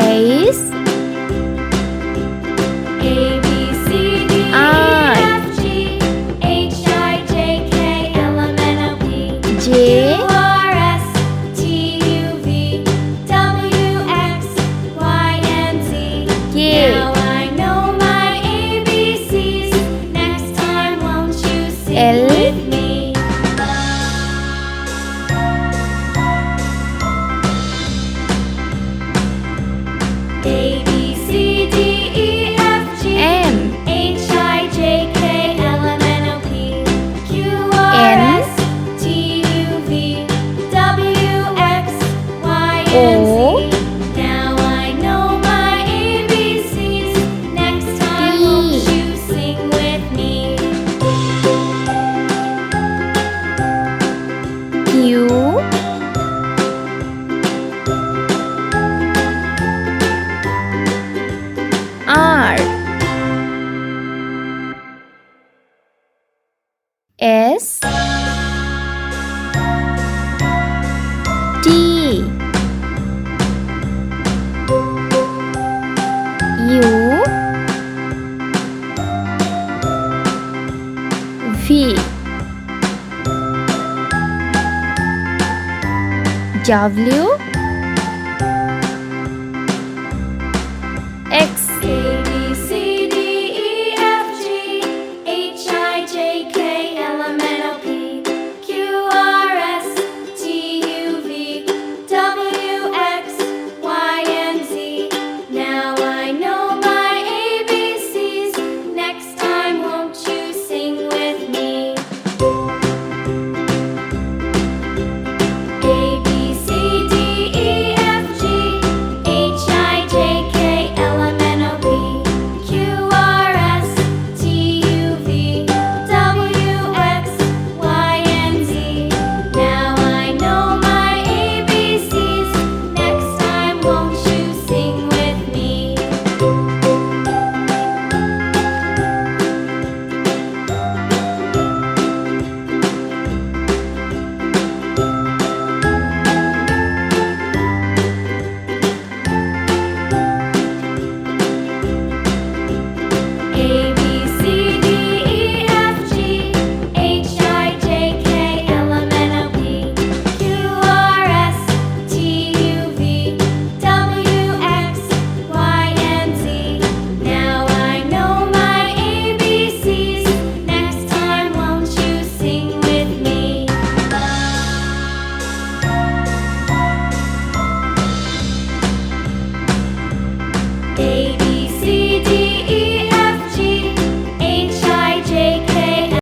S A B C D E I F G H I J K L M N O P J Q R S T U V W X Y and Z. K Now I know my ABCs. Next time, won't you sing L with me? A B C D E F G M H I J K L M N O P Q R N S T U V W X Y O and Z. Now I know my ABCs. Next time, P won't you sing with me? Q R S T U V W